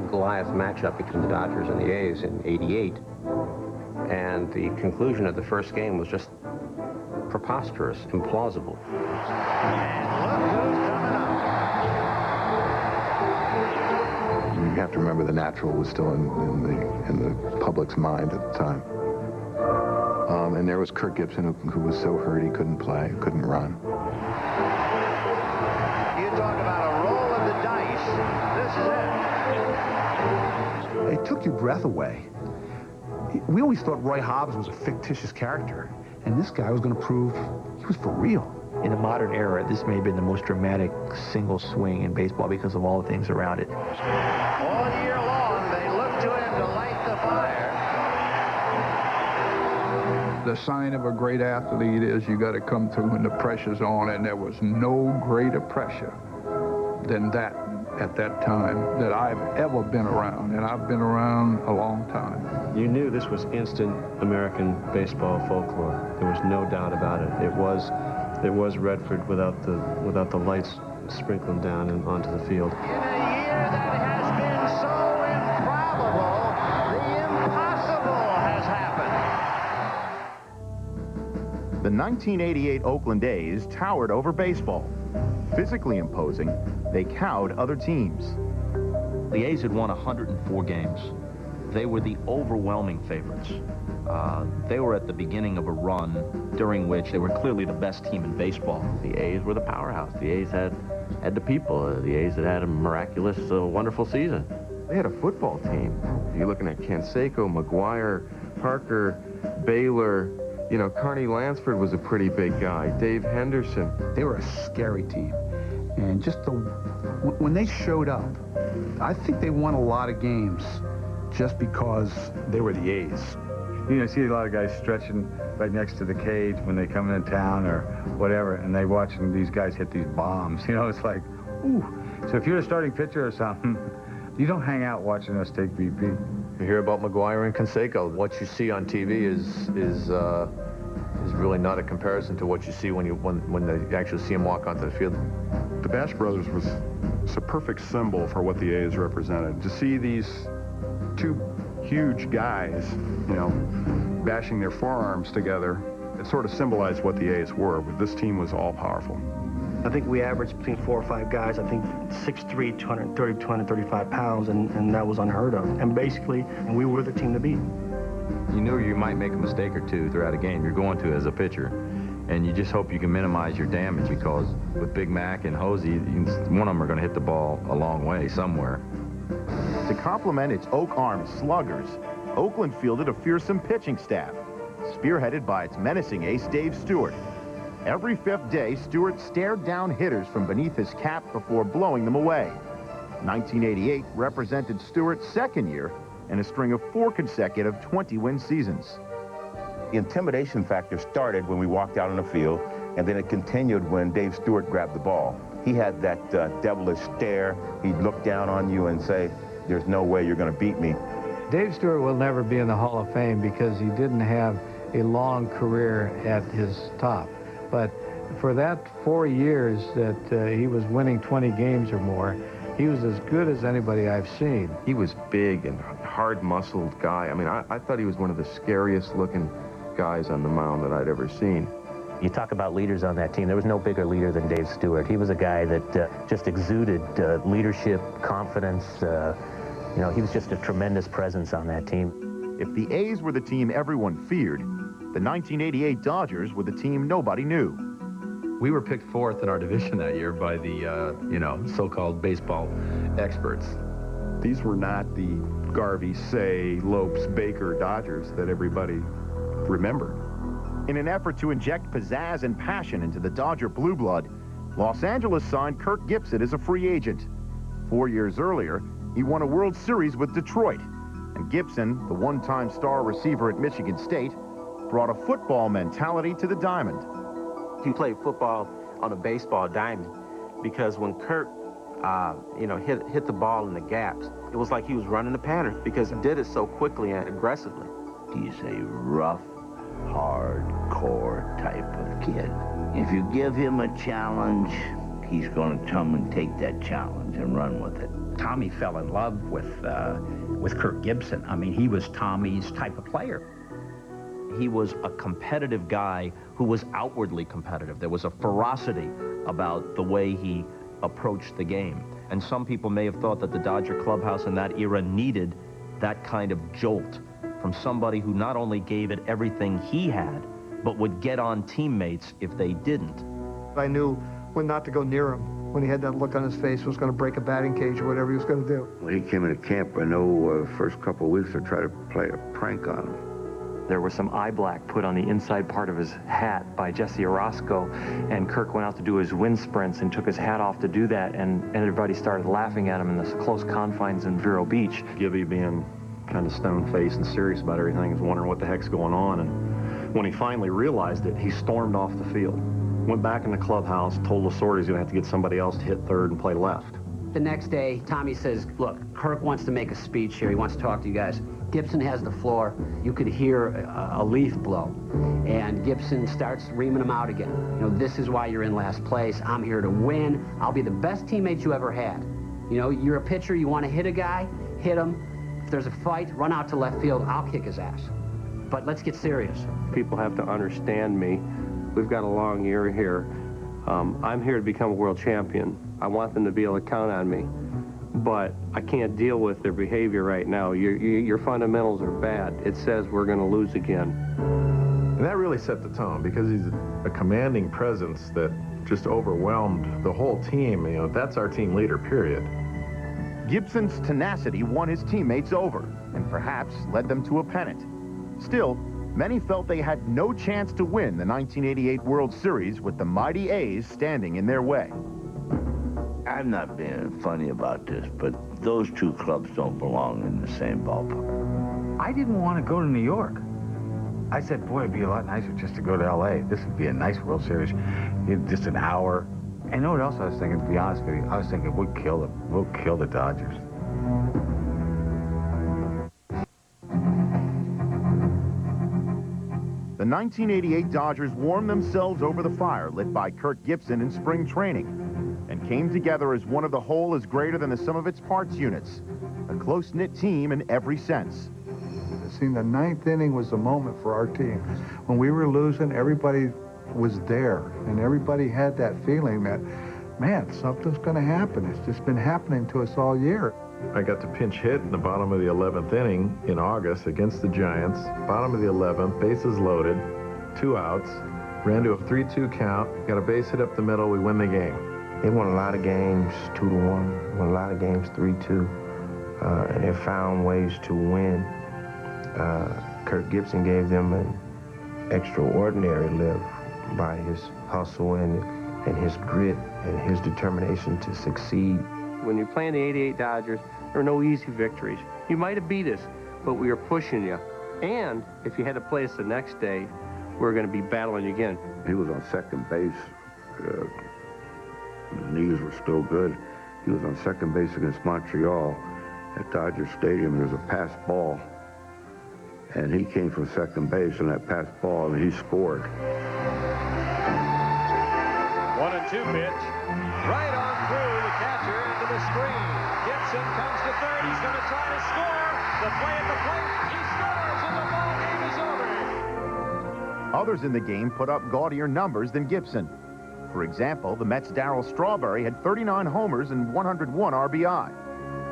David-Goliath matchup between the Dodgers and the A's in '88, and the conclusion of the first game was just preposterous, implausible. You have to remember the natural was still in the public's mind at the time. And there was Kirk Gibson, who was so hurt he couldn't play, couldn't run. You talk about a roll of the dice. This is it. It took your breath away. We always thought Roy Hobbs was a fictitious character, and this guy was going to prove he was for real. In the modern era, this may have been the most dramatic single swing in baseball because of all the things around it. All year long, they look to him to light the fire. The sign of a great athlete is you got to come through when the pressure's on, and there was no greater pressure than that at that time that I've ever been around, and I've been around a long time. You knew this was instant American baseball folklore. There was no doubt about it. It was Redford without the lights sprinkling down and onto the field. In a year that has been so improbable, the impossible has happened. The 1988 Oakland A's towered over baseball. Physically imposing, they cowed other teams. The A's had won 104 games. They were the overwhelming favorites. They were at the beginning of a run during which they were clearly the best team in baseball. The A's were the powerhouse. The A's had the people. The A's had a miraculous, wonderful season. They had a football team. You're looking at Canseco, McGuire, Parker, Baylor. You know, Carney Lansford was a pretty big guy. Dave Henderson. They were a scary team. And just when they showed up, I think they won a lot of games just because they were the A's. You know, see a lot of guys stretching right next to the cage when they come into town or whatever, and they watching these guys hit these bombs. You know, it's like, ooh. So if you're a starting pitcher or something, you don't hang out watching us take BP. You hear about McGuire and Canseco. What you see on TV is really not a comparison to what you see when they actually see him walk onto the field. The Bash Brothers was a perfect symbol for what the A's represented. To see these two huge guys, you know, bashing their forearms together, it sort of symbolized what the A's were, but this team was all powerful. I think we averaged between 4 or 5 guys, I think 6'3", 230, 235 pounds, and that was unheard of. And basically, we were the team to beat. You knew you might make a mistake or two throughout a game. You're going to as a pitcher. And you just hope you can minimize your damage, because with Big Mac and Hosey, one of them are going to hit the ball a long way somewhere. To complement its Oak Arm sluggers, Oakland fielded a fearsome pitching staff, spearheaded by its menacing ace Dave Stewart. Every fifth day, Stewart stared down hitters from beneath his cap before blowing them away. 1988 represented Stewart's second year in a string of 4 consecutive 20-win seasons. The intimidation factor started when we walked out on the field, and then it continued when Dave Stewart grabbed the ball. He had that devilish stare. He'd look down on you and say, "There's no way you're going to beat me." Dave Stewart will never be in the Hall of Fame because he didn't have a long career at his top. But for that 4 years that he was winning 20 games or more, he was as good as anybody I've seen. He was big and hard-muscled guy. I mean, I thought he was one of the scariest-looking guys on the mound that I'd ever seen. You talk about leaders on that team. There was no bigger leader than Dave Stewart. He was a guy that just exuded leadership, confidence. You know, he was just a tremendous presence on that team. If the A's were the team everyone feared, the 1988 Dodgers were the team nobody knew. We were picked 4th in our division that year by the, you know, so-called baseball experts. These were not the Garvey, Say, Lopes, Baker Dodgers that everybody remembered. In an effort to inject pizzazz and passion into the Dodger blue blood, Los Angeles signed Kirk Gibson as a free agent. 4 years earlier, he won a World Series with Detroit, and Gibson, the one-time star receiver at Michigan State, brought a football mentality to the diamond. He played football on a baseball diamond because when Kirk, you know, hit the ball in the gaps, it was like he was running a pattern because he did it so quickly and aggressively. He's a rough, hardcore type of kid. If you give him a challenge, he's going to come and take that challenge and run with it. Tommy fell in love with Kirk Gibson. I mean, he was Tommy's type of player. He was a competitive guy who was outwardly competitive. There was a ferocity about the way he approached the game. And some people may have thought that the Dodger clubhouse in that era needed that kind of jolt from somebody who not only gave it everything he had, but would get on teammates if they didn't. I knew when not to go near him. When he had that look on his face, was going to break a batting cage or whatever he was going to do. When he came into camp, I know first couple of weeks I tried to play a prank on him. There was some eye black put on the inside part of his hat by Jesse Orozco, and Kirk went out to do his wind sprints and took his hat off to do that, and everybody started laughing at him in the close confines in Vero Beach. Gibby, being kind of stone-faced and serious about everything, is wondering what the heck's going on, and when he finally realized it, he stormed off the field, went back in the clubhouse, told Lasorda he's going to have to get somebody else to hit third and play left. The next day, Tommy says, look, Kirk wants to make a speech here. He wants to talk to you guys. Gibson has the floor. You could hear a leaf blow. And Gibson starts reaming him out again. You know, this is why you're in last place. I'm here to win. I'll be the best teammate you ever had. You know, you're a pitcher. You want to hit a guy, hit him. If there's a fight, run out to left field. I'll kick his ass. But let's get serious. People have to understand me. We've got a long year here. I'm here to become a world champion. I want them to be able to count on me. But I can't deal with their behavior right now. Your fundamentals are bad. It says we're going to lose again. And that really set the tone, because he's a commanding presence that just overwhelmed the whole team. You know, that's our team leader, period. Gibson's tenacity won his teammates over and perhaps led them to a pennant. Still, many felt they had no chance to win the 1988 World Series with the mighty A's standing in their way. I'm not being funny about this, but those two clubs don't belong in the same ballpark. I didn't want to go to New York. I said, boy, it'd be a lot nicer just to go to L.A. This would be a nice World Series. Just an hour. And you know what else I was thinking, to be honest with you? I was thinking, we'll kill the Dodgers. The 1988 Dodgers warmed themselves over the fire lit by Kirk Gibson in spring training and came together as one of the whole is greater than the sum of its parts units, a close-knit team in every sense. See, the ninth inning was the moment for our team. When we were losing, everybody was there, and everybody had that feeling that, man, something's going to happen. It's just been happening to us all year. I got to pinch hit in the bottom of the 11th inning in August against the Giants. Bottom of the 11th, bases loaded, 2 outs, ran to a 3-2 count, got a base hit up the middle, we win the game. They won a lot of games 2-1, won a lot of games 3-2, and they found ways to win. Kirk Gibson gave them an extraordinary lift by his hustle and his grit and his determination to succeed. When you're playing the 88 Dodgers, there are no easy victories. You might have beat us, but we were pushing you. And if you had to play us the next day, we were going to be battling you again. He was on second base. His knees were still good. He was on second base against Montreal at Dodger Stadium. There was a pass ball, and he came from second base on that pass ball, and he scored. 1-2 pitch. Right on through the catcher into the screen. Gibson comes to third. He's going to try to score. The play at the plate. He scores, and the ball game is over. Others in the game put up gaudier numbers than Gibson. For example, the Mets' Darryl Strawberry had 39 homers and 101 RBI.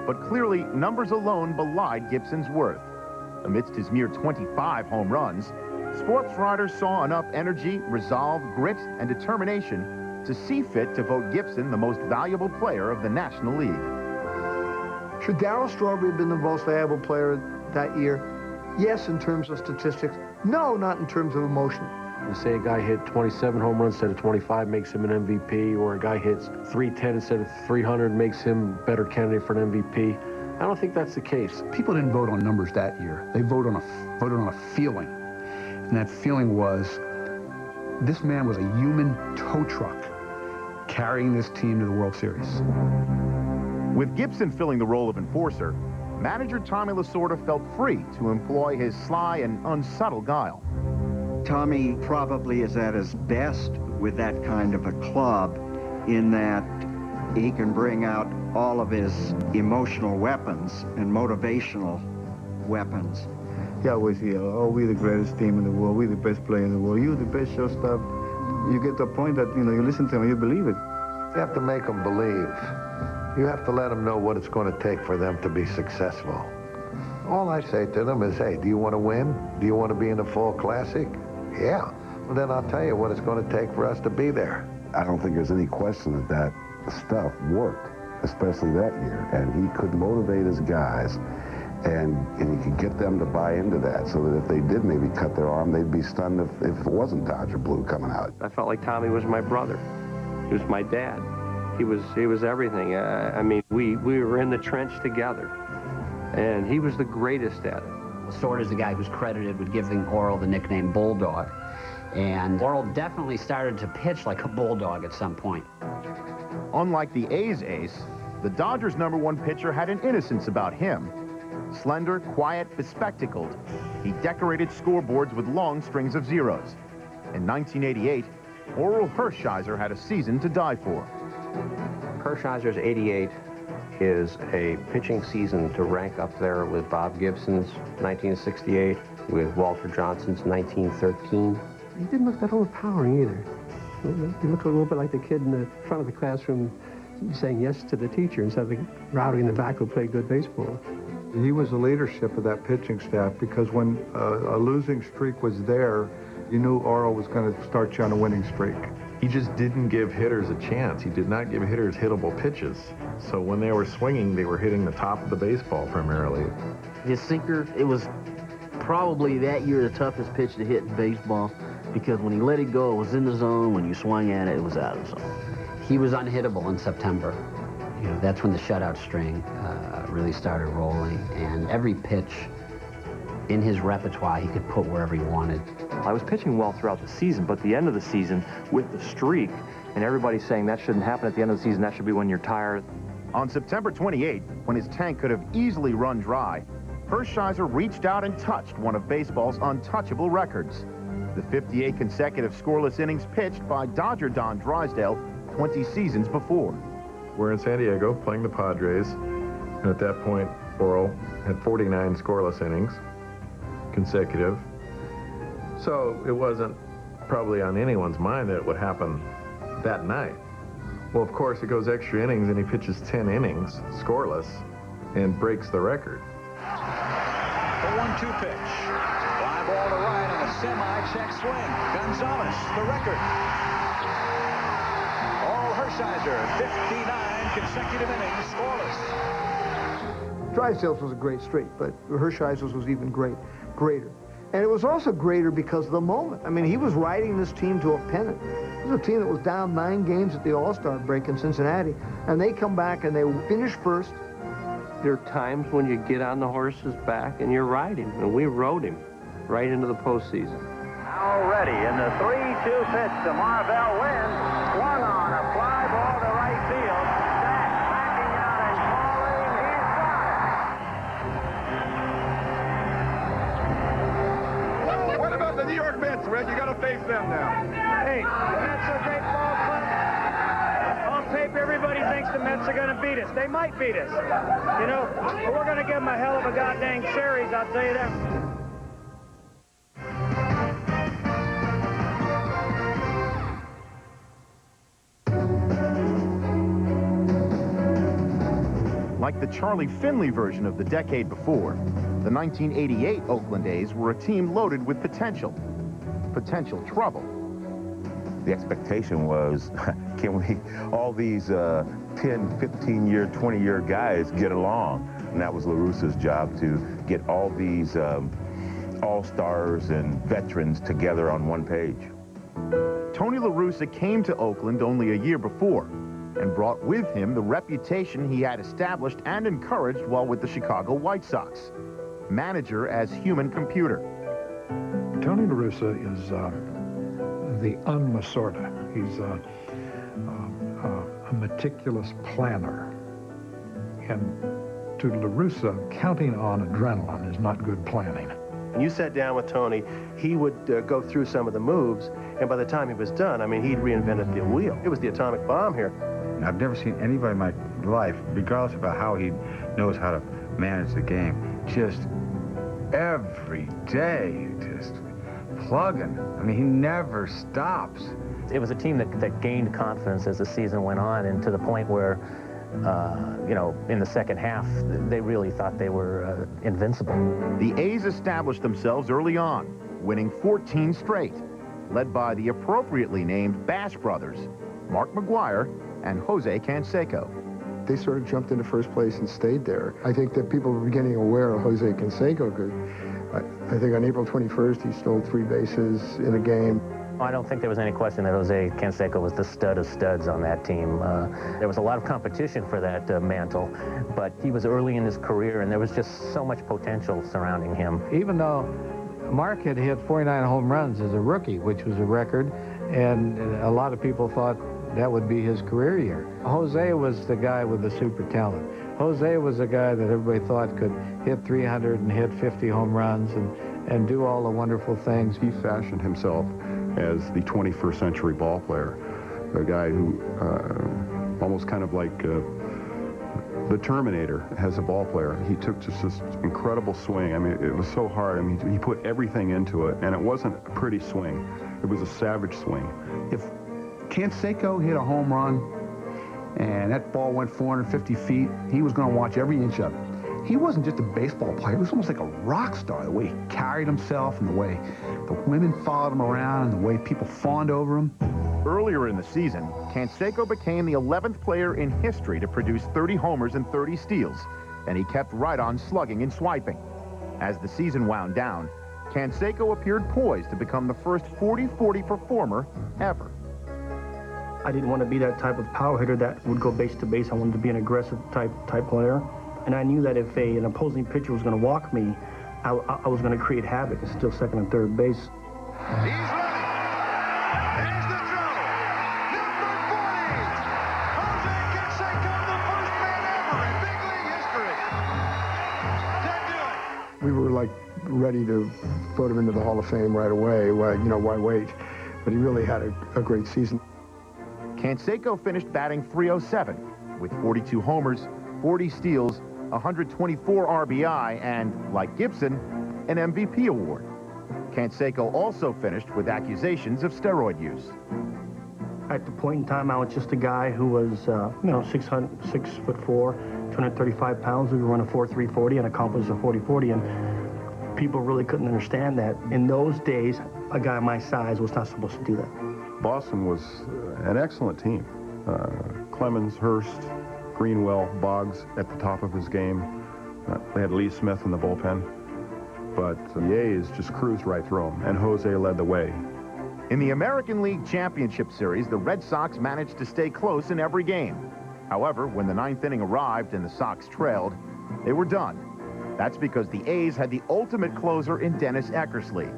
But clearly, numbers alone belied Gibson's worth. Amidst his mere 25 home runs, sports writers saw enough energy, resolve, grit, and determination to see fit to vote Gibson the most valuable player of the National League. Should Darryl Strawberry have been the most valuable player that year? Yes, in terms of statistics. No, not in terms of emotion. Say a guy hit 27 home runs instead of 25 makes him an MVP, or a guy hits 310 instead of 300 makes him a better candidate for an MVP. I don't think that's the case. People didn't vote on numbers that year. They voted on a feeling. And that feeling was, this man was a human tow truck carrying this team to the World Series. With Gibson filling the role of enforcer, manager Tommy Lasorda felt free to employ his sly and unsubtle guile. Tommy probably is at his best with that kind of a club in that he can bring out all of his emotional weapons and motivational weapons. He always hear, oh, we're the greatest team in the world, we're the best player in the world, you're the best shortstop. You get to a point that, you know, you listen to him, you believe it. You have to make them believe. You have to let them know what it's going to take for them to be successful. All I say to them is, hey, do you want to win? Do you want to be in the Fall Classic? Yeah. Well, then I'll tell you what it's going to take for us to be there. I don't think there's any question that stuff worked, especially that year. And he could motivate his guys, and he could get them to buy into that, so that if they did maybe cut their arm, they'd be stunned if it wasn't Dodger Blue coming out. I felt like Tommy was my brother. He was my dad. He was everything. I mean, we were in the trench together, and he was the greatest at it. Sort is the guy who's credited with giving Orel the nickname Bulldog. And Orel definitely started to pitch like a bulldog at some point. Unlike the A's ace, the Dodgers' #1 pitcher had an innocence about him. Slender, quiet, bespectacled, he decorated scoreboards with long strings of zeros. In 1988, Orel Hershiser had a season to die for. Hershiser's 88 is a pitching season to rank up there with Bob Gibson's 1968, with Walter Johnson's 1913. He didn't look that overpowering either. He looked a little bit like the kid in the front of the classroom saying yes to the teacher instead of the rowdy in the back who played good baseball. He was the leadership of that pitching staff, because when a losing streak was there, you knew Orel was going to start you on a winning streak. He just didn't give hitters a chance. He did not give hitters hittable pitches. So when they were swinging, they were hitting the top of the baseball primarily. His sinker, it was probably that year the toughest pitch to hit in baseball, because when he let it go, it was in the zone. When you swung at it, it was out of the zone. He was unhittable in September. You know, that's when the shutout string really started rolling, and every pitch in his repertoire he could put wherever he wanted. I was pitching well throughout the season, but the end of the season with the streak, and everybody saying that shouldn't happen at the end of the season, that should be when you're tired. On September 28, when his tank could have easily run dry, Hershiser reached out and touched one of baseball's untouchable records. The 58 consecutive scoreless innings pitched by Dodger Don Drysdale 20 seasons before. We're in San Diego playing the Padres, and at that point, Orel had 49 scoreless innings consecutive. So it wasn't probably on anyone's mind that it would happen that night. Well, of course, it goes extra innings, and he pitches 10 innings scoreless and breaks the record. The 1-2 pitch. Fly ball to right on a semi-check swing. Gonzalez, the record. Orel Hershiser, 59 consecutive innings scoreless. Drysdale's was a great streak, but Hershiser's was even greater. And it was also greater because of the moment. I mean, he was riding this team to a pennant. It was a team that was down 9 games at the All-Star break in Cincinnati, and they come back and they finish first. There are times when you get on the horse's back and you're riding, and we rode him right into the postseason. Already in the 3-2 pitch to Marvell Wynn, swung on a fly ball to right field. Stack backing out and calling. He's got it. What about the New York Mets, Red? You got to face them now. Hey, the Mets are a great ball club. On paper, everybody thinks the Mets are going to beat us. They might beat us, you know, but we're going to give them a hell of a goddamn series, I'll tell you that. Like the Charlie Finley version of the decade before, the 1988 Oakland A's were a team loaded with potential trouble. The expectation was, can we, all these 10, 15-year, 20-year guys get along? And that was La Russa's job, to get all these all-stars and veterans together on one page. Tony La Russa came to Oakland only a year before and brought with him the reputation he had established and encouraged while with the Chicago White Sox. Manager as human computer. Tony La Russa is the unmasorta. He's a meticulous planner. And to La Russa, counting on adrenaline is not good planning. When you sat down with Tony, he would go through some of the moves, and by the time he was done, I mean, he'd reinvented the wheel. It was the atomic bomb here. I've never seen anybody in my life, regardless about how he knows how to manage the game, just every day, just plugging. I mean, he never stops. It was a team that gained confidence as the season went on, and to the point where, you know, in the second half, they really thought they were invincible. The A's established themselves early on, winning 14 straight, led by the appropriately named Bash brothers, Mark McGwire and Jose Canseco. They sort of jumped into first place and stayed there. I think that people were getting aware of Jose Canseco because I think on April 21st, he stole 3 bases in a game. I don't think there was any question that Jose Canseco was the stud of studs on that team. There was a lot of competition for that mantle, but he was early in his career, and there was just so much potential surrounding him. Even though Mark had hit 49 home runs as a rookie, which was a record, and a lot of people thought that would be his career year. Jose was the guy with the super talent. Jose was a guy that everybody thought could hit 300 and hit 50 home runs and do all the wonderful things. He fashioned himself as the 21st century ball player, a guy who almost kind of like the Terminator as a ball player. He took just this incredible swing. I mean, it was so hard. I mean, he put everything into it, and it wasn't a pretty swing. It was a savage swing. If Canseco hit a home run and that ball went 450 feet, he was going to watch every inch of it. He wasn't just a baseball player. He was almost like a rock star, the way he carried himself and the way the women followed him around and the way people fawned over him. Earlier in the season, Canseco became the 11th player in history to produce 30 homers and 30 steals, and he kept right on slugging and swiping. As the season wound down, Canseco appeared poised to become the first 40-40 performer ever. I didn't want to be that type of power hitter that would go base to base. I wanted to be an aggressive type player. And I knew that if an opposing pitcher was going to walk me, I was going to create havoc and steal second and third base. He's running. There's the throw. Number 40. Jose Canseco, the first man ever in big league history to do it. We were like ready to vote him into the Hall of Fame right away. Why, you know, why wait? But he really had a great season. Canseco finished batting .307 with 42 homers, 40 steals, 124 RBI, and, like Gibson, an MVP award. Canseco also finished with accusations of steroid use. At the point in time, I was just a guy who was, you know, 6'4", 235 pounds. We were running a 4.340 and accomplished a 40-40, and people really couldn't understand that. In those days, a guy my size was not supposed to do that. Boston was an excellent team. Clemens, Hurst, Greenwell, Boggs at the top of his game. They had Lee Smith in the bullpen. But the A's just cruised right through them, and Jose led the way. In the American League Championship Series, the Red Sox managed to stay close in every game. However, when the 9th inning arrived and the Sox trailed, they were done. That's because the A's had the ultimate closer in Dennis Eckersley.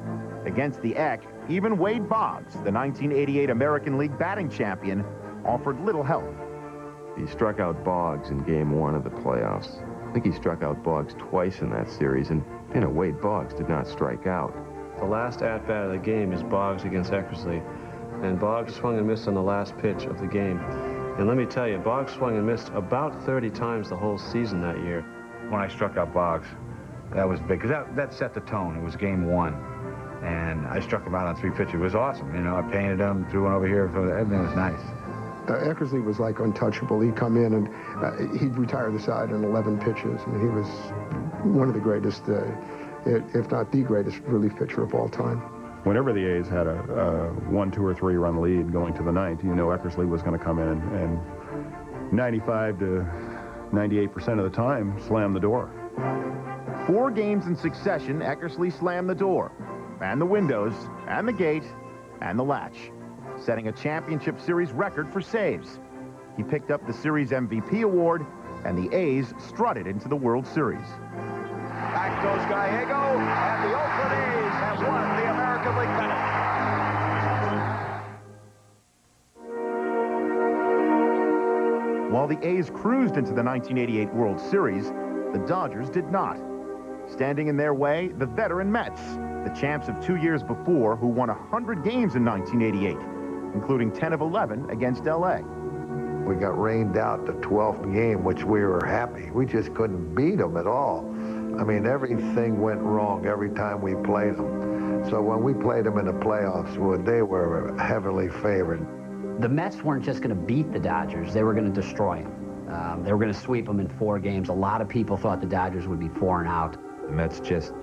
Against the Eck, even Wade Boggs, the 1988 American League batting champion, offered little help. He struck out Boggs in Game 1 of the playoffs. I think he struck out Boggs twice in that series, and, you know, Wade Boggs did not strike out. The last at-bat of the game is Boggs against Eckersley, and Boggs swung and missed on the last pitch of the game. And let me tell you, Boggs swung and missed about 30 times the whole season that year. When I struck out Boggs, that was big, because that set the tone. It was Game 1. And I struck him out on 3 pitches. It was awesome. You know, I painted him, threw one over here. Everything was nice. Eckersley was like untouchable. He'd come in and he'd retire the side in 11 pitches. I mean, he was one of the greatest, if not the greatest relief pitcher of all time. Whenever the A's had a 1, 2, or 3 run lead going to the 9th, you know Eckersley was going to come in and 95 to 98% of the time slam the door. 4 games in succession, Eckersley slammed the door, and the windows, and the gate, and the latch, setting a championship series record for saves. He picked up the series MVP award, and the A's strutted into the World Series. Back goes Gallego, and the Oakland A's have won the American League pennant. While the A's cruised into the 1988 World Series, the Dodgers did not. Standing in their way, the veteran Mets, the champs of 2 years before, who won 100 games in 1988, including 10 of 11 against L.A. We got rained out the 12th game, which we were happy. We just couldn't beat them at all. I mean, everything went wrong every time we played them. So when we played them in the playoffs, well, they were heavily favored. The Mets weren't just going to beat the Dodgers, they were going to destroy them. They were going to sweep them in 4 games. A lot of people thought the Dodgers would be 4-0. The Mets just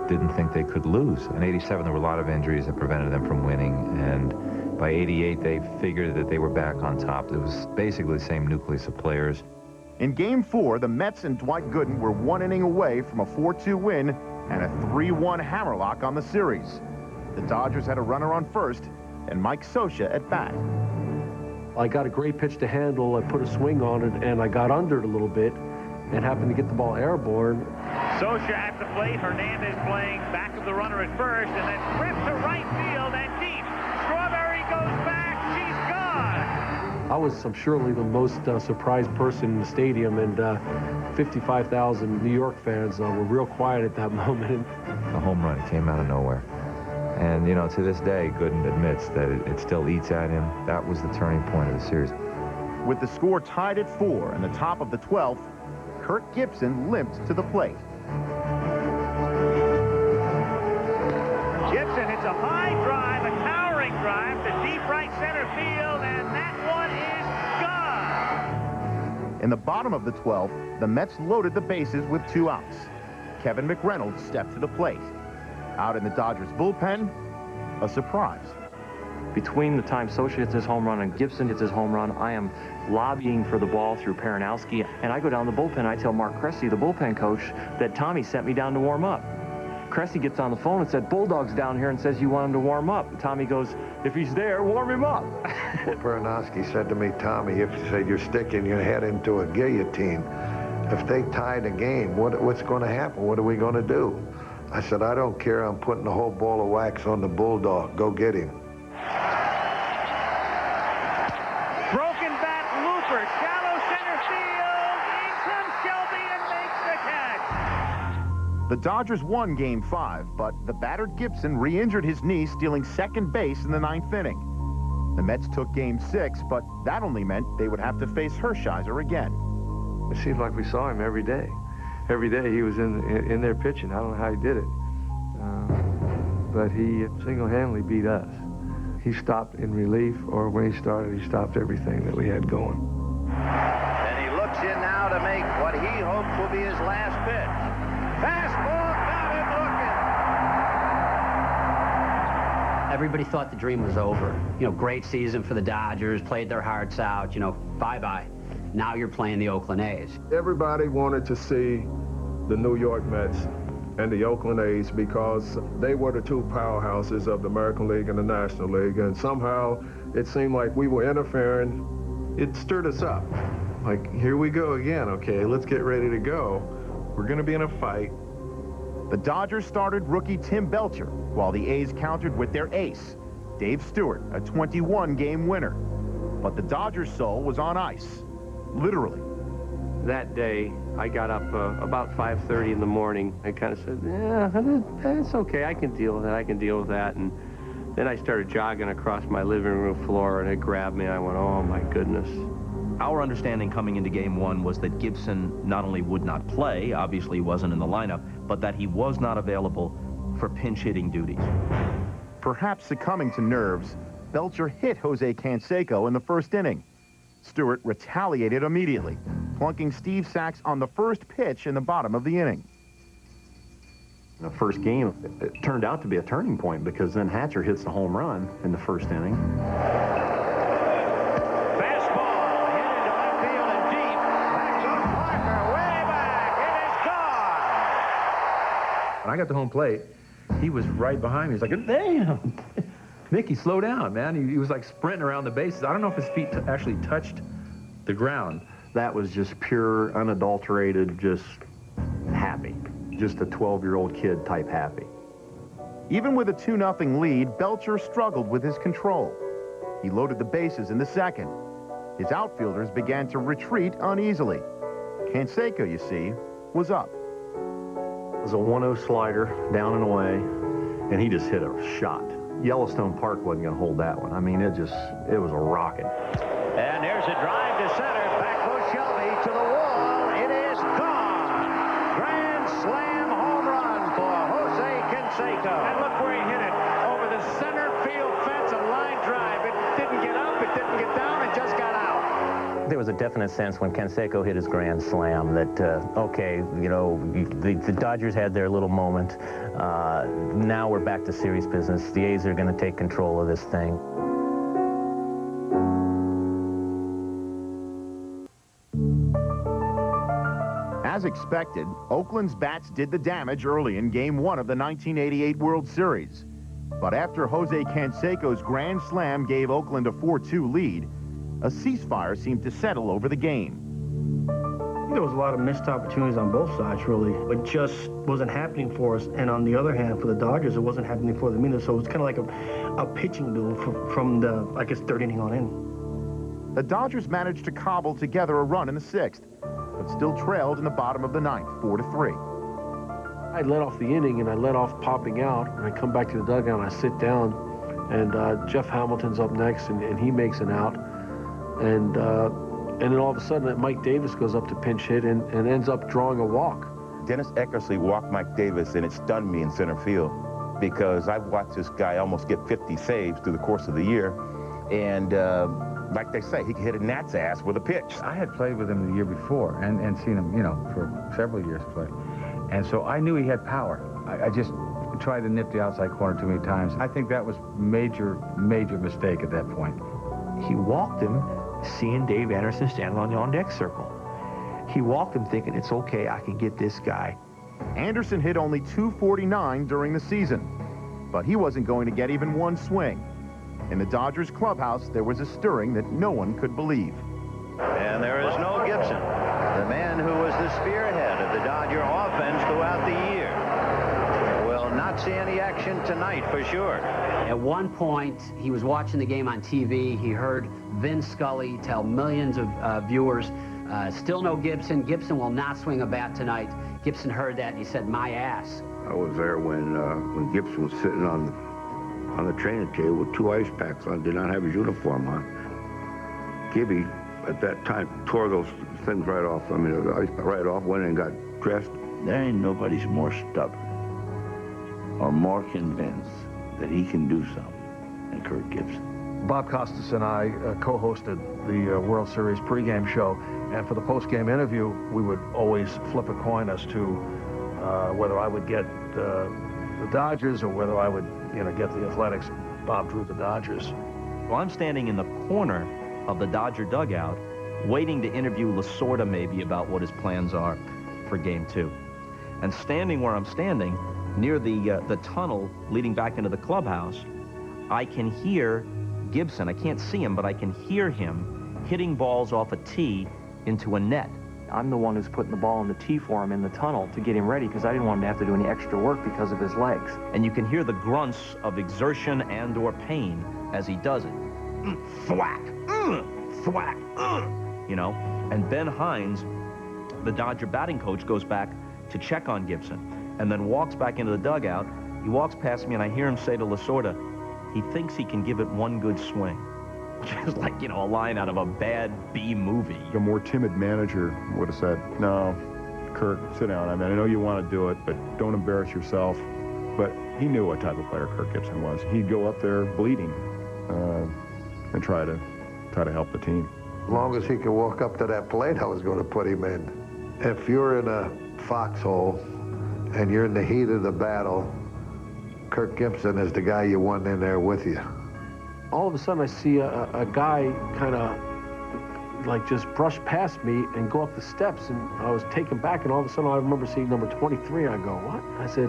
didn't think they could lose. In '87, there were a lot of injuries that prevented them from winning, and by '88, they figured that they were back on top. It was basically the same nucleus of players. In Game 4, the Mets and Dwight Gooden were 1 inning away from a 4-2 win and a 3-1 hammerlock on the series. The Dodgers had a runner on first and Mike Scioscia at bat. I got a great pitch to handle. I put a swing on it, and I got under it a little bit and happened to get the ball airborne. Scioscia at the plate. Hernandez playing back of the runner at first, and then ripped to right field and deep. Strawberry goes back. She's gone. I was, I'm surely the most surprised person in the stadium, and 55,000 New York fans were real quiet at that moment. The home run came out of nowhere. And, you know, to this day, Gooden admits that it still eats at him. That was the turning point of the series. With the score tied at 4 and the top of the 12th, Kirk Gibson limped to the plate. Gibson hits a high drive, a towering drive to deep right center field, and that one is gone. In the bottom of the 12th, the Mets loaded the bases with 2 outs. Kevin McReynolds stepped to the plate. Out in the Dodgers bullpen, a surprise. Between the time Scioscia hits his home run and Gibson hits his home run, I am lobbying for the ball through Peronowski, and I go down the bullpen. I tell Mark Cressy, the bullpen coach, that Tommy sent me down to warm up. Cressy gets on the phone and said, Bulldog's down here and says you want him to warm up. And Tommy goes, if he's there, warm him up. Well, Peronowski said to me, Tommy, if you say you're sticking your head into a guillotine, if they tie the game, what's going to happen? What are we going to do? I said, I don't care. I'm putting the whole ball of wax on the Bulldog. Go get him. Broken bat looper, shallow center field. In comes Shelby and makes the catch. The Dodgers won Game 5, but the battered Gibson re-injured his knee, stealing second base in the 9th inning. The Mets took Game 6, but that only meant they would have to face Hershiser again. It seemed like we saw him every day. Every day he was in there pitching. I don't know how he did it. But he single-handedly beat us. He stopped in relief, or when he started, he stopped everything that we had going. And he looks in now to make what he hopes will be his last pitch. Fastball, got him looking. Everybody thought the dream was over. You know, great season for the Dodgers, played their hearts out, you know, bye-bye. Now you're playing the Oakland A's. Everybody wanted to see the New York Mets and the Oakland A's because they were the 2 powerhouses of the American League and the National League, and somehow it seemed like we were interfering. It stirred us up. Like, here we go again, okay, let's get ready to go. We're going to be in a fight. The Dodgers started rookie Tim Belcher, while the A's countered with their ace, Dave Stewart, a 21-game winner. But the Dodgers' soul was on ice. Literally. That day, I got up about 5:30 in the morning. I kind of said, yeah, it's okay. I can deal with that. I can deal with that. And then I started jogging across my living room floor, and it grabbed me. I went, oh, my goodness. Our understanding coming into Game 1 was that Gibson not only would not play, obviously he wasn't in the lineup, but that he was not available for pinch-hitting duties. Perhaps succumbing to nerves, Belcher hit Jose Canseco in the 1st inning. Stewart retaliated immediately, plunking Steve Sachs on the first pitch in the bottom of the inning. The first game, it turned out to be a turning point because then Hatcher hits the home run in the 1st inning. Fastball hit into left field and deep. Backs up Parker, way back. It is gone. When I got to home plate, he was right behind me. He's like, damn. Mickey, slow down, man. He was like sprinting around the bases. I don't know if his feet actually touched the ground. That was just pure, unadulterated, just happy. Just a 12-year-old kid type happy. Even with a 2-0 lead, Belcher struggled with his control. He loaded the bases in the 2nd. His outfielders began to retreat uneasily. Canseco, you see, was up. was a 1-0 slider down and away, and he just hit a shot. Yellowstone Park wasn't going to hold that one. I mean, it was a rocket. And there's a drive to center. Back goes Shelby to the wall. It is gone. Grand slam home run for Jose Canseco. And look where he hit it. Over the center field fence, a line drive. It didn't get up, it didn't get down, it just got out. There was a definite sense when Canseco hit his grand slam that, okay, you know, the Dodgers had their little moment. Now we're back to serious business. The A's are going to take control of this thing. As expected, Oakland's bats did the damage early in Game 1 of the 1988 World Series. But after Jose Canseco's grand slam gave Oakland a 4-2 lead, a ceasefire seemed to settle over the game. There was a lot of missed opportunities on both sides, really. It just wasn't happening for us. And on the other hand, for the Dodgers, it wasn't happening for them either. So it was kind of like a pitching duel from the, I guess, third inning on in. The Dodgers managed to cobble together a run in the 6th, but still trailed in the bottom of the 9th, 4-3. I let off the inning, and I let off popping out, and I come back to the dugout, and I sit down, and Jeff Hamilton's up next, and he makes an out. And then all of a sudden, Mike Davis goes up to pinch hit and ends up drawing a walk. Dennis Eckersley walked Mike Davis, and it stunned me in center field because I've watched this guy almost get 50 saves through the course of the year. And like they say, he could hit a gnat's ass with a pitch. I had played with him the year before and seen him, you know, for several years play. And so I knew he had power. I just tried to nip the outside corner too many times. I think that was major mistake at that point. He walked him seeing Dave Anderson standing on the on-deck circle. He walked him thinking, it's okay, I can get this guy. Anderson hit only .249 during the season, but he wasn't going to get even one swing. In the Dodgers clubhouse, there was a stirring that no one could believe. And there is no Gibson, the man who was the spearhead of the Dodger offense throughout the year. Will not see any action tonight for sure. At one point, he was watching the game on TV. He heard Vin Scully tell millions of viewers, still no Gibson. Gibson will not swing a bat tonight. Gibson heard that and he said, my ass. I was there when Gibson was sitting on the training table with 2 ice packs on, did not have his uniform on. Gibby, at that time, tore those things right off. I mean, the ice right off, went in and got dressed. There ain't nobody's more stubborn or more convinced that he can do something than Kirk Gibson. Bob Costas and I co-hosted the World Series pregame show, and for the postgame interview, we would always flip a coin as to whether I would get the Dodgers or whether I would, you know, get the Athletics. Bob drew the Dodgers. Well, I'm standing in the corner of the Dodger dugout, waiting to interview Lasorda maybe about what his plans are for Game 2. And standing where I'm standing, near the tunnel leading back into the clubhouse, I can hear Gibson. I can't see him, but I can hear him hitting balls off a tee into a net. I'm the one who's putting the ball in the tee for him in the tunnel to get him ready because I didn't want him to have to do any extra work because of his legs. And you can hear the grunts of exertion and or pain as he does it. Thwack, thwack, you know. And Ben Hines, the Dodger batting coach, goes back to check on Gibson and then walks back into the dugout. He walks past me and I hear him say to Lasorda, he thinks he can give it one good swing. Which is like, you know, a line out of a bad B movie. A more timid manager would have said, no, Kirk, sit down. I mean, I know you want to do it, but don't embarrass yourself. But he knew what type of player Kirk Gibson was. He'd go up there bleeding and try to help the team. As long as he could walk up to that plate, I was going to put him in. If you're in a foxhole and you're in the heat of the battle, Kirk Gibson is the guy you want in there with you. All of a sudden, I see a guy kind of like just brush past me and go up the steps, and I was taken back, and all of a sudden, I remember seeing number 23. I go, what? I said,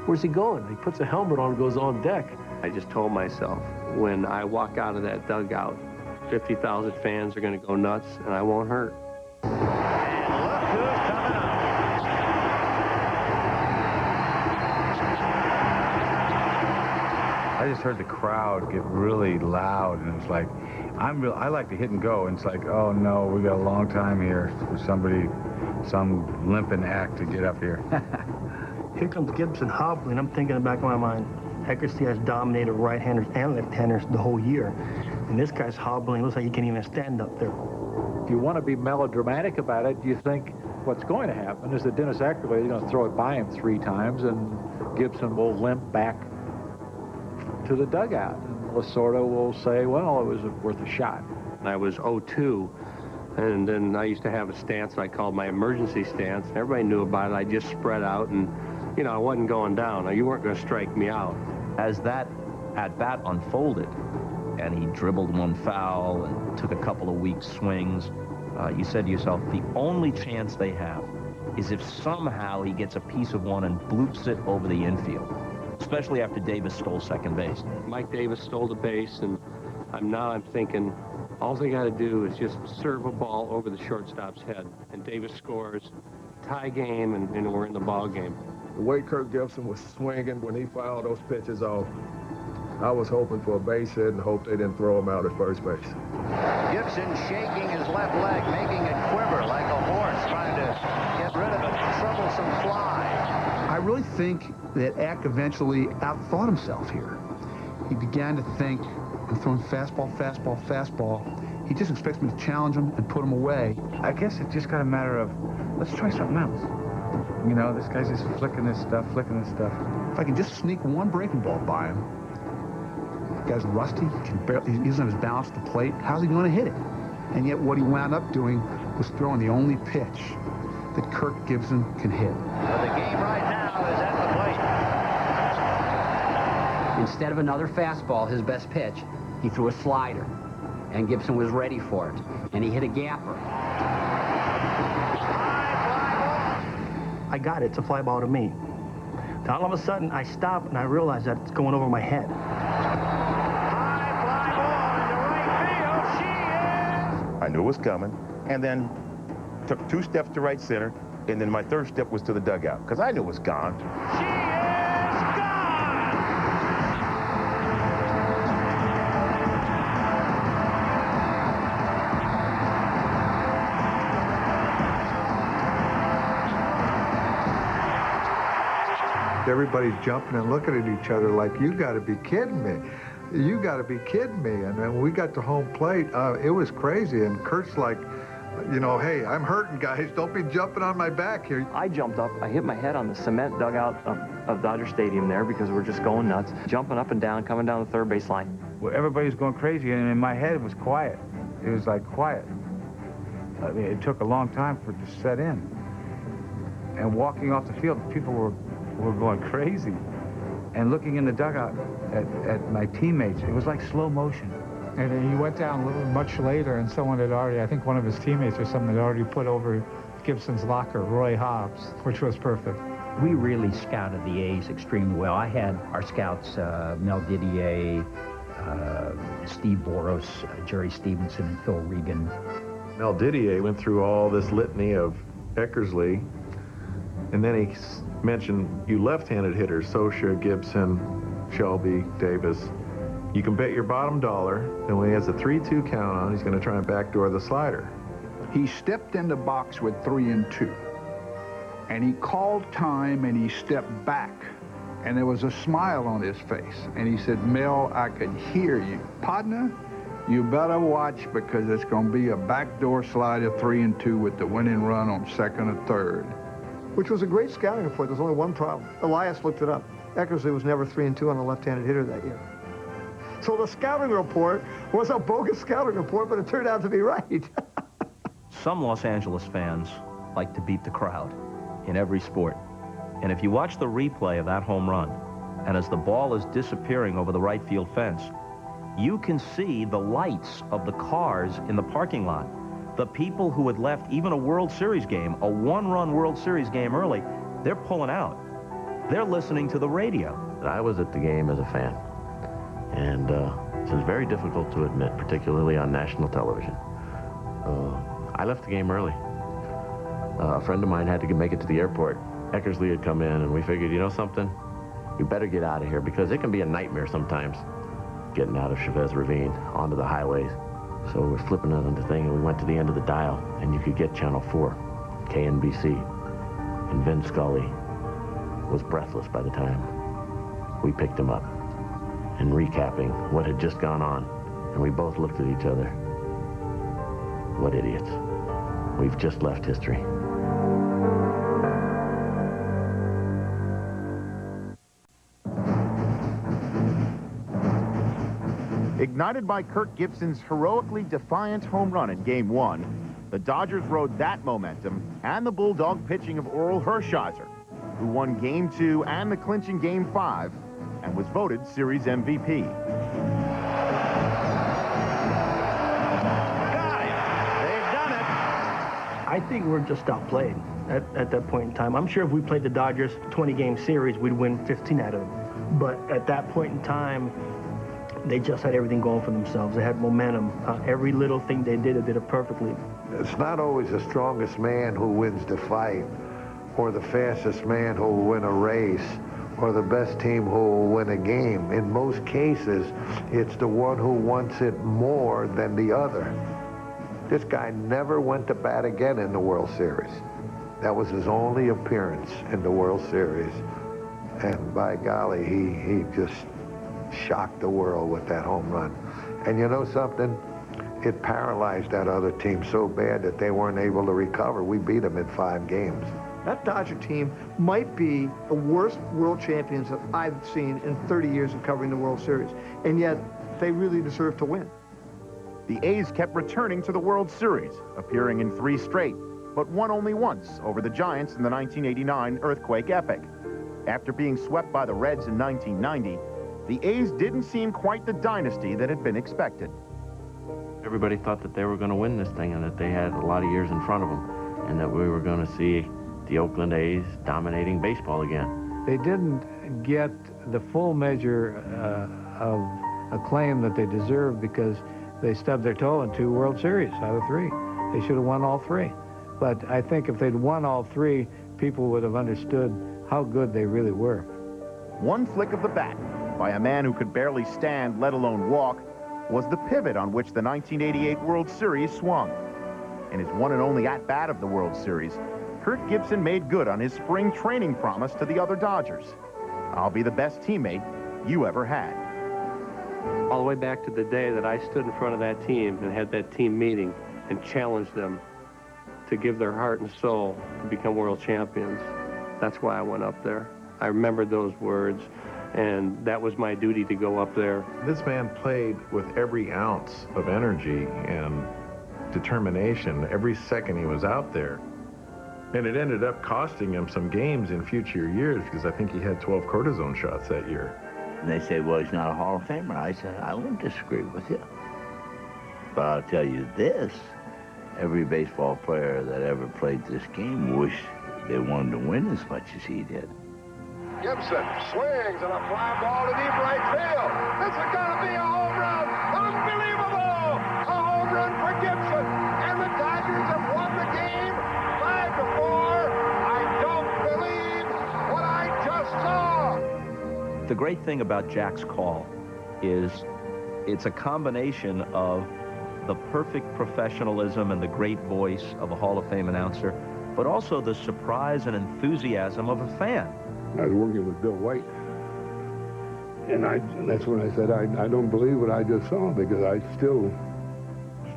where's he going? He puts a helmet on and goes on deck. I just told myself, when I walk out of that dugout, 50,000 fans are going to go nuts, and I won't hurt. I just heard the crowd get really loud, and it was like, I like to hit and go, and it's like, oh no, we got a long time here for some limping act to get up here. here comes Gibson hobbling. I'm thinking in the back of my mind, Eckersley has dominated right-handers and left-handers the whole year. And this guy's hobbling. Looks like he can't even stand up there. If you want to be melodramatic about it, you think what's going to happen is that Dennis Eckersley is going to throw it by him 3 times, and Gibson will limp back to the dugout. And Lasorda will say, well, it was worth a shot. I was 0-2, and then I used to have a stance I called my emergency stance. Everybody knew about it. I just spread out, and, you know, I wasn't going down. Now, you weren't going to strike me out. As that at-bat unfolded, and he dribbled 1 foul and took a couple of weak swings, you said to yourself, the only chance they have is if somehow he gets a piece of one and bloops it over the infield, especially after Davis stole second base. Mike Davis stole the base, and I'm thinking, all they got to do is just serve a ball over the shortstop's head, and Davis scores, tie game, and we're in the ball game. The way Kirk Gibson was swinging when he fouled those pitches off, I was hoping for a base hit and hoped they didn't throw him out at first base. Gibson shaking his left leg, making it quiver like a horse, trying to get rid of a troublesome fly. I really think that Eck eventually outthought himself here. He began to think, I'm throwing fastball, fastball, fastball. He just expects me to challenge him and put him away. I guess it's just got a matter of, let's try something else. You know, this guy's just flicking this stuff, flicking this stuff. If I can just sneak 1 breaking ball by him, the guy's rusty, he doesn't have his balance at the plate, how's he going to hit it? And yet what he wound up doing was throwing the only pitch that Kirk Gibson can hit. Well, the game right now is at the plate. Instead of another fastball, his best pitch, he threw a slider, and Gibson was ready for it, and he hit a gapper. I got it. It's a fly ball to me. Then all of a sudden, I stop, and I realize that it's going over my head. I knew it was coming, and then took 2 steps to right center, and then my 3rd step was to the dugout, because I knew it was gone. Everybody's jumping and looking at each other like, you got to be kidding me. You got to be kidding me. And then we got to home plate. It was crazy. And Kurt's like, you know, hey, I'm hurting, guys. Don't be jumping on my back here. I jumped up. I hit my head on the cement dugout of Dodger Stadium there because we're just going nuts. Jumping up and down, coming down the third base line. Well, everybody was going crazy, and in my head it was quiet. It was like quiet. I mean, it took a long time for it to set in. And walking off the field, people were going crazy. And looking in the dugout at my teammates, it was like slow motion. And then he went down a little much later, and someone had already, I think one of his teammates or something, had already put over Gibson's locker, Roy Hobbs, which was perfect. We really scouted the A's extremely well. I had our scouts, Mel Didier, Steve Boros, Jerry Stevenson, and Phil Regan. Mel Didier went through all this litany of Eckersley, and then he mentioned you left-handed hitters, Socia, Gibson, Shelby, Davis. You can bet your bottom dollar that when he has a 3-2 count on, he's going to try and backdoor the slider. He stepped in the box with 3-2, and he called time, and he stepped back, and there was a smile on his face, and he said, Mel, I could hear you. Partner, you better watch, because it's going to be a backdoor slider 3-2 with the winning run on 2nd or 3rd. Which was a great scouting report. There's only one problem. Elias looked it up. Eckersley was never 3-2 on a left-handed hitter that year. So the scouting report was a bogus scouting report, but it turned out to be right. Some Los Angeles fans like to beat the crowd in every sport. And if you watch the replay of that home run, and as the ball is disappearing over the right field fence, you can see the lights of the cars in the parking lot. The people who had left even a World Series game, a 1-run World Series game early, they're pulling out. They're listening to the radio. I was at the game as a fan, and this is very difficult to admit, particularly on national television. I left the game early. A friend of mine had to make it to the airport. Eckersley had come in, and we figured, you know something? We better get out of here, because it can be a nightmare sometimes getting out of Chavez Ravine onto the highways. So we're flipping it on the thing, and we went to the end of the dial, and you could get Channel 4, KNBC, and Vin Scully was breathless by the time we picked him up. And recapping what had just gone on, and we both looked at each other. What idiots. We've just left history. Ignited by Kirk Gibson's heroically defiant home run in Game 1, the Dodgers rode that momentum and the bulldog pitching of Oral Hershiser, who won Game 2 and the clinching Game 5 and was voted Series MVP. I think we're just outplayed at that point in time. I'm sure if we played the Dodgers 20-game series, we'd win 15 out of them. But at that point in time, they just had everything going for themselves. They had momentum. Every little thing they did it perfectly. It's not always the strongest man who wins the fight, or the fastest man who will win a race, or the best team who will win a game. In most cases, it's the one who wants it more than the other. This guy never went to bat again in the World Series. That was his only appearance in the World Series. And by golly, he just shocked the world with that home run. And you know something? It paralyzed that other team so bad that they weren't able to recover. We beat them in 5 games. That Dodger team might be the worst world champions that I've seen in 30 years of covering the World Series. And yet, they really deserve to win. The A's kept returning to the World Series, appearing in 3 straight, but won only once over the Giants in the 1989 earthquake epic. After being swept by the Reds in 1990, the A's didn't seem quite the dynasty that had been expected. Everybody thought that they were going to win this thing and that they had a lot of years in front of them and that we were going to see the Oakland A's dominating baseball again. They didn't get the full measure of acclaim that they deserved because they stubbed their toe in 2 World Series out of 3. They should have won all 3. But I think if they'd won all 3, people would have understood how good they really were. One flick of the bat by a man who could barely stand, let alone walk, was the pivot on which the 1988 World Series swung. In his one and only at-bat of the World Series, Kirk Gibson made good on his spring training promise to the other Dodgers. I'll be the best teammate you ever had. All the way back to the day that I stood in front of that team and had that team meeting and challenged them to give their heart and soul to become world champions. That's why I went up there. I remembered those words, and that was my duty to go up there. This man played with every ounce of energy and determination every second he was out there. And it ended up costing him some games in future years because I think he had 12 cortisone shots that year. And they say, well, he's not a Hall of Famer. I said, I wouldn't disagree with you. But I'll tell you this, every baseball player that ever played this game wished they wanted to win as much as he did. Gibson swings and a fly ball to deep right field. This is going to be a home run. Unbelievable! A home run for Gibson. And the Dodgers have won the game 5-4. I don't believe what I just saw. The great thing about Jack's call is it's a combination of the perfect professionalism and the great voice of a Hall of Fame announcer, but also the surprise and enthusiasm of a fan. I was working with Bill White, and that's when I said, I don't believe what I just saw, because I still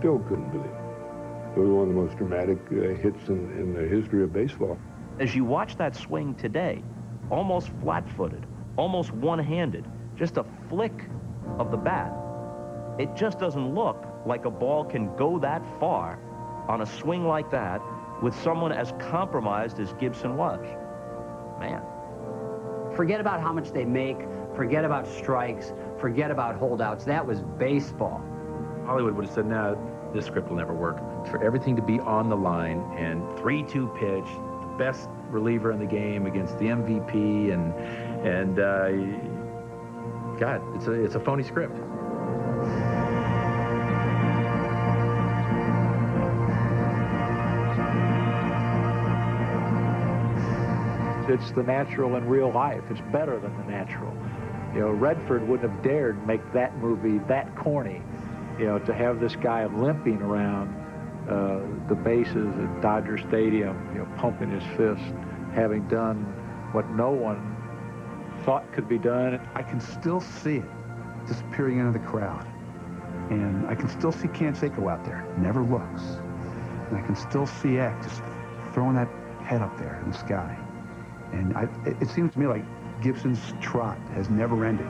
couldn't believe it. It was one of the most dramatic hits in the history of baseball. As you watch that swing today, almost flat-footed, almost one-handed, just a flick of the bat, it just doesn't look like a ball can go that far on a swing like that with someone as compromised as Gibson was. Man. Forget about how much they make, forget about strikes, forget about holdouts. That was baseball. Hollywood would have said, no, this script will never work. For everything to be on the line and 3-2 pitch, the best reliever in the game against the MVP, and God, it's a phony script. It's the natural in real life. It's better than the natural. You know, Redford wouldn't have dared make that movie that corny, you know, to have this guy limping around the bases at Dodger Stadium, you know, pumping his fist, having done what no one thought could be done. I can still see it disappearing into the crowd. And I can still see Canseco out there, never looks. And I can still see Eck just throwing that head up there in the sky. And it seems to me like Gibson's trot has never ended.